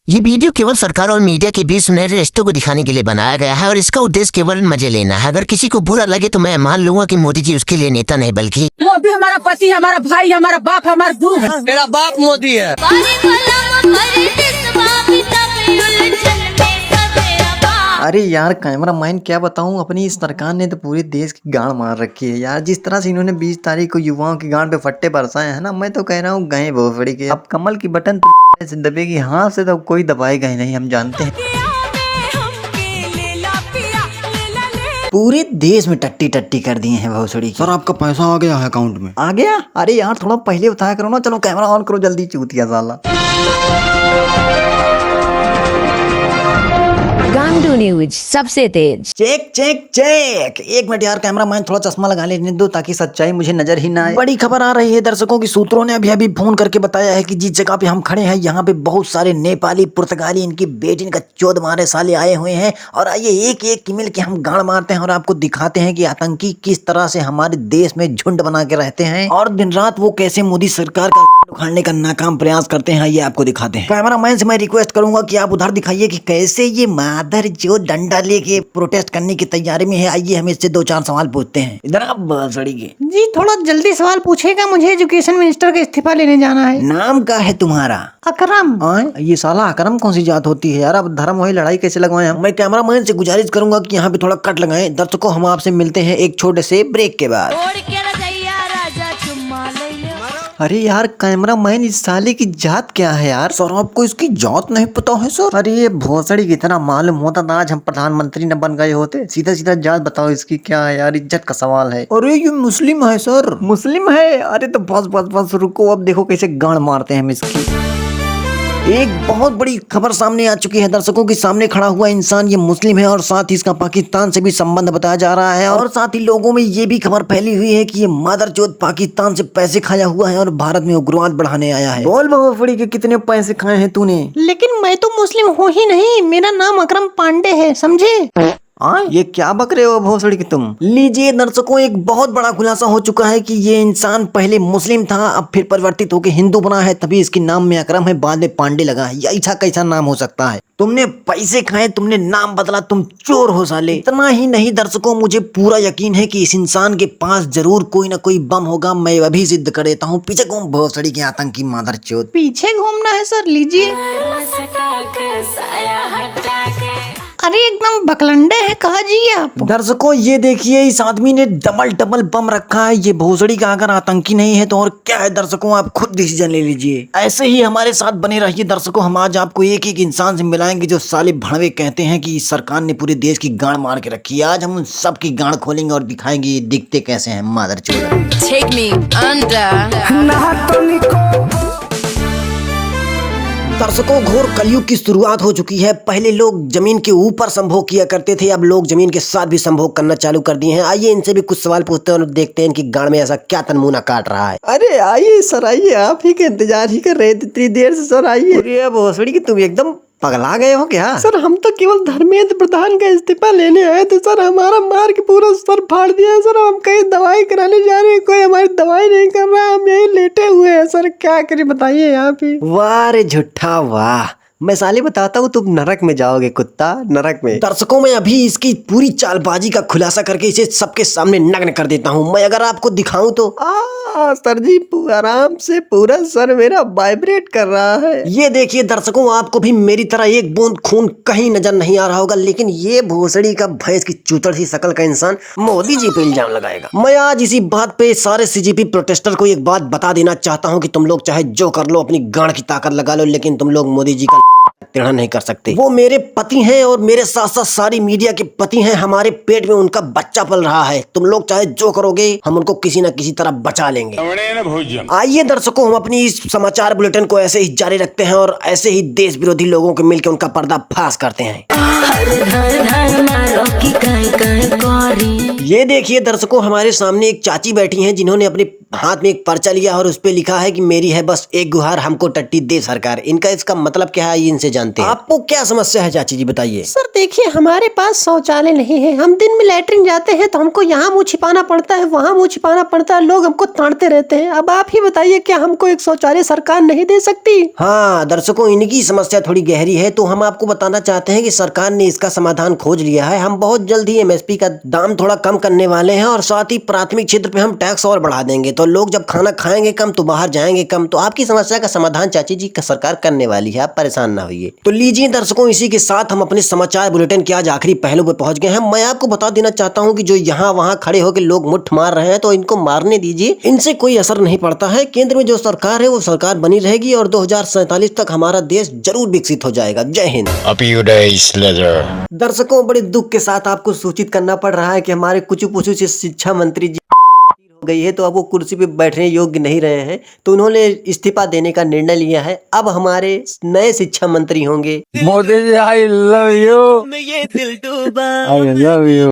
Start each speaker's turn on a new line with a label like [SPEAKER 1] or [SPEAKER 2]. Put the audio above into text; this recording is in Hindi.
[SPEAKER 1] वो भी हमारा पति, हमारा भाई, हमारा बाप, हमारा गुरु है।
[SPEAKER 2] मेरा बाप मोदी है।
[SPEAKER 3] अरे यार कैमरा मैन क्या बताऊं, अपनी इस सरकार ने तो पूरे देश की गांड मार रखी है यार। जिस तरह से इन्होंने 20 तारीख को युवाओं की गांड पे फट्टे बरसाए हैं ना, मैं तो कह रहा हूँ गए बहुत बड़ी के। अब कमल की बटन तो से दबेगी, हाथ से तो कोई दबाएगा ही नहीं, हम जानते हैं। पूरे देश में टट्टी टट्टी कर दिए हैं भोसड़ी।
[SPEAKER 4] सर आपका पैसा आ गया है अकाउंट में।
[SPEAKER 3] आ गया? अरे यार थोड़ा पहले बताया करो ना। चलो कैमरा ऑन करो जल्दी, चूतिया साला।
[SPEAKER 5] गांडू न्यूज सबसे तेज।
[SPEAKER 3] Check check check. एक मिनट यार कैमरा मैन, थोड़ा चश्मा लगा लेने दो ताकि सच्चाई मुझे नजर ही ना आए। बड़ी खबर आ रही है दर्शकों की, सूत्रों ने अभी फोन करके बताया है कि जिस जगह पे हम खड़े हैं यहाँ पे बहुत सारे नेपाली, पुर्तगाली, इनकी बेटी का चौध मारे साले आए हुए हैं। और आइए एक एक की मिल के हम गाड़ मारते हैं और आपको दिखाते हैं कि आतंकी किस तरह से हमारे देश में झुंड बना के रहते हैं और दिन रात वो कैसे मोदी सरकार का उखाड़ने का नाकाम प्रयास करते हैं। ये आपको दिखाते हैं। कैमरा मैन से मैं रिक्वेस्ट करूंगा कि आप उधर दिखाइए कि कैसे ये मादर जो डंडा लेके प्रोटेस्ट करने की तैयारी में है। आइए हम इससे 2-4 सवाल पूछते हैं। इधर आप बसड़ी के
[SPEAKER 6] जी थोड़ा जल्दी सवाल पूछेगा, मुझे एजुकेशन मिनिस्टर का इस्तीफा लेने जाना है।
[SPEAKER 3] नाम क्या है तुम्हारा?
[SPEAKER 6] अकरम।
[SPEAKER 3] ये साला अकरम कौन सी जात होती है यार? अब धर्म वही लड़ाई कैसे लगवाएं हम? मैं कैमरा मैन से गुजारिश करूंगा कि यहाँ पे थोड़ा कट लगाएं। दर्शकों हम आपसे मिलते हैं एक छोटे से ब्रेक के बाद। अरे यार कैमरा मैन, इस साले की जात क्या है यार? सर आपको इसकी जात नहीं पता है सर? अरे ये भोसड़ी की तरह मालूम होता तो आज हम प्रधानमंत्री न बन गए होते। सीधा सीधा जात बताओ इसकी क्या है यार, इज्जत का सवाल है। अरे ये मुस्लिम है सर। मुस्लिम है? अरे तो बस रुको, अब देखो कैसे गांड मारते हैं हम इसकी। एक बहुत बड़ी खबर सामने आ चुकी है दर्शकों के सामने। खड़ा हुआ इंसान ये मुस्लिम है और साथ ही इसका पाकिस्तान से भी संबंध बताया जा रहा है। और साथ ही लोगों में ये भी खबर फैली हुई है कि ये मादरचोद पाकिस्तान से पैसे खाया हुआ है और भारत में उग्रवाद बढ़ाने आया है। बोल बहुफड़ी के कितने पैसे खाए हैं तूने?
[SPEAKER 6] लेकिन मैं तो मुस्लिम हूँ ही नहीं, मेरा नाम अकरम पांडे है, समझे?
[SPEAKER 3] ये क्या बक रहे हो भोसड़ी की तुम? लीजिए दर्शकों, एक बहुत बड़ा खुलासा हो चुका है कि ये इंसान पहले मुस्लिम था, अब फिर परिवर्तित होकर हिंदू बना है, तभी इसके नाम में अकरम है, बाद में पांडे लगा है। ऐसा कैसा नाम हो सकता है? तुमने पैसे खाए, तुमने नाम बदला, तुम चोर हो साले। इतना ही नहीं दर्शकों, मुझे पूरा यकीन है कि इस इंसान के पास जरूर कोई ना कोई बम होगा। मैं अभी सिद्ध कर देता हूँ। पीछे घूम भोसड़ी के आतंकी मादरचोद।
[SPEAKER 6] पीछे घूमना है सर, लीजिए। अरे एकदम बकलंडे है, कहा जी आप।
[SPEAKER 3] दर्शकों ये देखिए, इस आदमी ने डबल बम रखा है। ये भोसड़ी का अगर आतंकी नहीं है तो और क्या है दर्शकों? आप खुद डिसीजन ले लीजिए। ऐसे ही हमारे साथ बने रहिए दर्शकों। हम आज आपको एक एक इंसान से मिलाएंगे जो साले भड़वे कहते हैं कि इस सरकार ने पूरे देश की गांड मार के रखी है। आज हम उन सब की गांड खोलेंगे और दिखाएंगे ये दिखते कैसे हैं मादरचोद। दर्शकों घोर कलयुग की शुरुआत हो चुकी है। पहले लोग जमीन के ऊपर संभोग किया करते थे, अब लोग जमीन के साथ भी संभोग करना चालू कर दिए हैं। आइए इनसे भी कुछ सवाल पूछते हैं और देखते हैं इनकी गांड में ऐसा क्या तनमूना काट रहा है। अरे आइए सर आइए, आप ही का इंतजार ही कर रहे थे इतनी देर से सर। आइए भोसड़ी की तुम एकदम पगला गए हो क्या?
[SPEAKER 6] सर हम तो केवल धर्मेंद्र प्रधान का इस्तीफा लेने आए थे सर, हमारा मार के पूरा सर फाड़ दिया है सर। हम कहीं दवाई कराने जा रहे हैं, कोई हमारी दवाई नहीं कर रहा, हम यही लेटे हुए हैं सर। क्या करें बताइए यहाँ पे।
[SPEAKER 3] वाह रे झूठा वाह। मैं साले बताता हूँ तुम नरक में जाओगे कुत्ता, नरक में। दर्शकों में अभी इसकी पूरी चालबाजी का खुलासा करके इसे सबके सामने नग्न कर देता हूँ। मैं अगर आपको दिखाऊं तो सर जी आराम से, पूरा सर मेरा वाइब्रेट कर रहा है। ये देखिए दर्शकों, आपको भी मेरी तरह एक बूंद खून कहीं नजर नहीं आ रहा होगा, लेकिन ये भोसड़ी का भैंस की चूतड़ सी शकल का इंसान मोदी जी पे इल्जाम लगाएगा। मैं आज इसी बात पे सारे सीजीपी प्रोटेस्टर को एक बात बता देना चाहता हूँ कि तुम लोग चाहे जो कर लो, अपनी गांड की ताकत लगा लो, लेकिन तुम लोग मोदी जी का टेढ़ा नहीं कर सकते। वो मेरे पति हैं और मेरे साथ साथ सारी मीडिया के पति हैं। हमारे पेट में उनका बच्चा पल रहा है। तुम लोग चाहे जो करोगे, हम उनको किसी न किसी तरह बचा लेंगे। आइए दर्शकों, हम अपनी इस समाचार बुलेटिन को ऐसे ही जारी रखते हैं और ऐसे ही देश विरोधी लोगों को मिलकर उनका पर्दाफाश करते हैं। ये देखिए दर्शकों, हमारे सामने एक चाची बैठी हैं जिन्होंने अपने हाथ में एक पर्चा लिया और उस पे लिखा है कि मेरी है बस एक गुहार, हमको टट्टी दे सरकार। इनका इसका मतलब क्या है, ये इनसे जानते हैं। आपको क्या समस्या है चाची जी, बताइए।
[SPEAKER 6] सर देखिए, हमारे पास शौचालय नहीं है। हम दिन में लैट्रिन जाते हैं तो हमको यहाँ मुंह छिपाना पड़ता है, वहाँ मुंह छिपाना पड़ता है, लोग हमको ताड़ते रहते हैं। अब आप ही बताइए, क्या हमको एक शौचालय सरकार नहीं दे सकती?
[SPEAKER 3] हाँ दर्शकों, इनकी समस्या थोड़ी गहरी है, तो हम आपको बताना चाहते हैं कि सरकार ने इसका समाधान खोज लिया है। हम बहुत जल्द ही एमएसपी का दाम थोड़ा कम करने वाले हैं और साथ ही प्राथमिक क्षेत्र पे हम टैक्स और बढ़ा देंगे। तो लोग जब खाना खाएंगे कम तो बाहर जाएंगे कम। तो आपकी समस्या का समाधान चाची जी का सरकार करने वाली है, आप परेशान ना होइए। तो लीजिए दर्शकों, इसी के साथ हम अपने समाचार बुलेटिन के आज आखिरी पहलू पे पहुंच गए हैं। मैं आपको बता देना चाहता हूं कि जो यहाँ वहाँ खड़े होकर लोग मुट्ठ मार रहे हैं तो इनको मारने दीजिए, इनसे कोई असर नहीं पड़ता है। केंद्र में जो सरकार है वो सरकार बनी रहेगी और 2047 तक हमारा देश जरूर विकसित हो जाएगा। जय हिंद। दर्शकों, बड़े दुख के साथ आपको सूचित करना पड़ रहा है कि हमारे कुछ पुचू से शिक्षा मंत्री जी हो गई है, तो अब वो कुर्सी पे बैठने योग्य नहीं रहे हैं, तो उन्होंने इस्तीफा देने का निर्णय लिया है। अब हमारे नए शिक्षा मंत्री होंगे
[SPEAKER 2] Modi ji, I love you, I love you.